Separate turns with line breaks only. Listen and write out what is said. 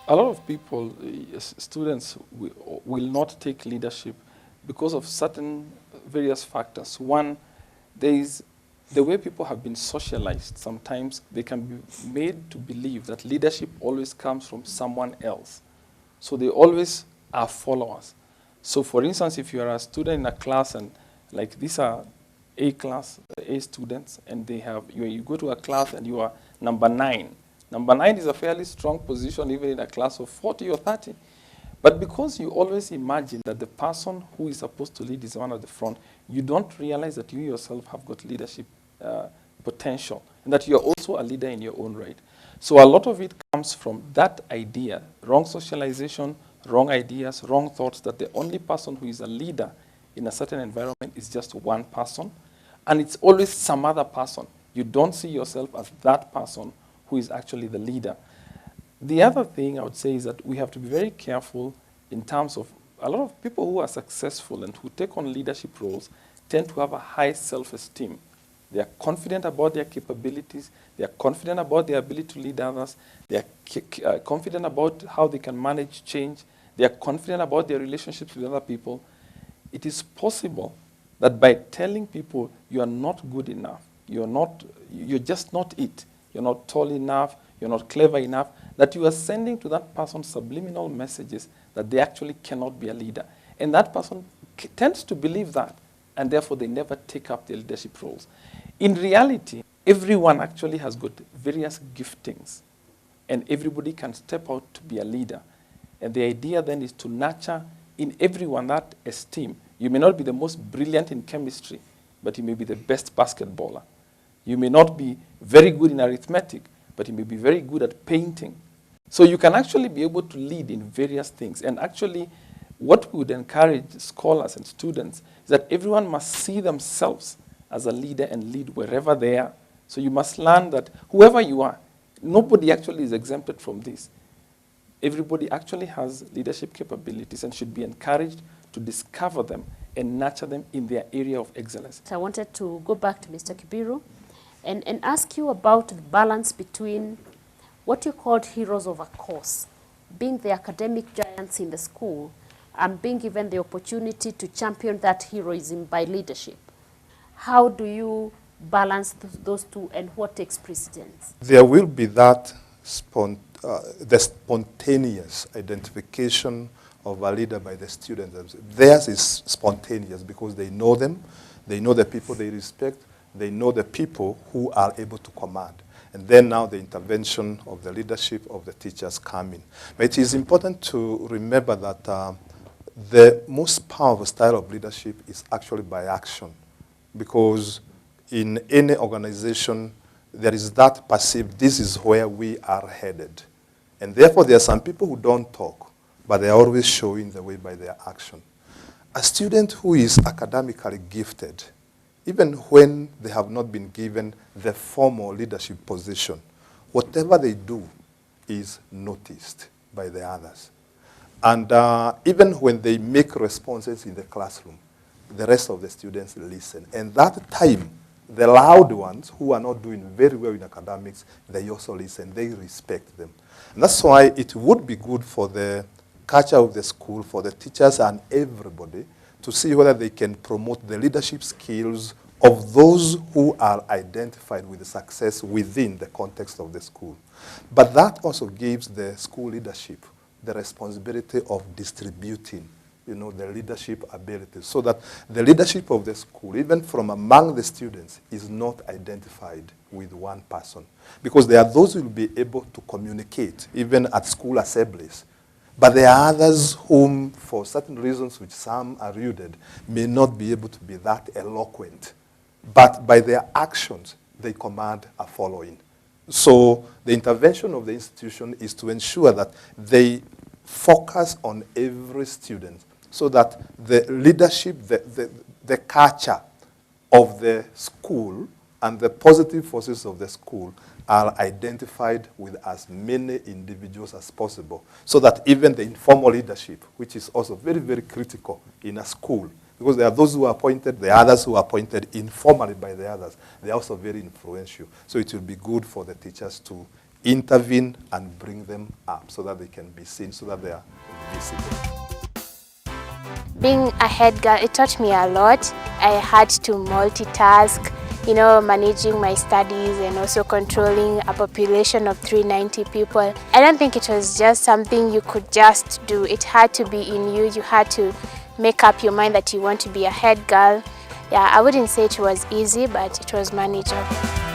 A lot of people, students, will not take leadership because of certain various factors. One, there is the way people have been socialized. Sometimes they can be made to believe that leadership always comes from someone else. So they always are followers. So for instance, if you are a student in a class and like these are A class, A students, and they have, you go to a class and you are number 9. Number 9 is a fairly strong position even in a class of 40 or 30. But because you always imagine that the person who is supposed to lead is the one at the front, you don't realize that you yourself have got leadership potential and that you're also a leader in your own right. So a lot of it comes from that idea, wrong socialization, wrong ideas, wrong thoughts, that the only person who is a leader in a certain environment is just one person, and it's always some other person. You don't see yourself as that person who is actually the leader. The other thing I would say is that we have to be very careful in terms of a lot of people who are successful and who take on leadership roles tend to have a high self-esteem. They are confident about their capabilities. They are confident about their ability to lead others. They are confident about how they can manage change. They are confident about their relationships with other people. It is possible that by telling people you are not good enough, you're just not it, you're not tall enough, you're not clever enough, that you are sending to that person subliminal messages that they actually cannot be a leader. And that person tends to believe that, and therefore they never take up their leadership roles. In reality, everyone actually has got various giftings, and everybody can step out to be a leader. And the idea then is to nurture in everyone that esteem. You may not be the most brilliant in chemistry, but you may be the best basketballer. You may not be very good in arithmetic, but you may be very good at painting. So you can actually be able to lead in various things. And actually, what we would encourage scholars and students is that everyone must see themselves as a leader and lead wherever they are. So you must learn that whoever you are, nobody actually is exempted from this. Everybody actually has leadership capabilities and should be encouraged to discover them and nurture them in their area of excellence.
I wanted to go back to Mr. Kibiru and ask you about the balance between what you called heroes of a course, being the academic giants in the school, and being given the opportunity to champion that heroism by leadership. How do you balance those two, and what takes precedence?
There will be that the spontaneous identification of a leader by the students. Theirs is spontaneous because they know them, they know the people they respect, they know the people who are able to command. And then now the intervention of the leadership of the teachers come in. But it is important to remember that the most powerful style of leadership is actually by action. Because in any organization, there is that perceived, this is where we are headed. And therefore, there are some people who don't talk, but they are always showing the way by their action. A student who is academically gifted, even when they have not been given the formal leadership position, whatever they do is noticed by the others. And even when they make responses in the classroom, the rest of the students listen. And that time, the loud ones who are not doing very well in academics, they also listen, they respect them. And that's why it would be good for the culture of the school, for the teachers and everybody, to see whether they can promote the leadership skills of those who are identified with the success within the context of the school. But that also gives the school leadership the responsibility of distributing, the leadership abilities, so that the leadership of the school, even from among the students, is not identified with one person. Because there are those who will be able to communicate, even at school assemblies. But there are others whom, for certain reasons which some are rooted, may not be able to be that eloquent. But by their actions, they command a following. So the intervention of the institution is to ensure that they focus on every student so that the leadership, the culture of the school and the positive forces of the school are identified with as many individuals as possible, so that even the informal leadership, which is also very, very critical in a school, because there are those who are appointed, the others who are appointed informally by the others, they are also very influential. So it will be good for the teachers to intervene and bring them up so that they can be seen, so that they are visible.
Being a head girl, it taught me a lot. I had to multitask, you know, managing my studies and also controlling a population of 390 people. I don't think it was just something you could just do. It had to be in you. You had to make up your mind that you want to be a head girl. Yeah, I wouldn't say it was easy, but it was manageable.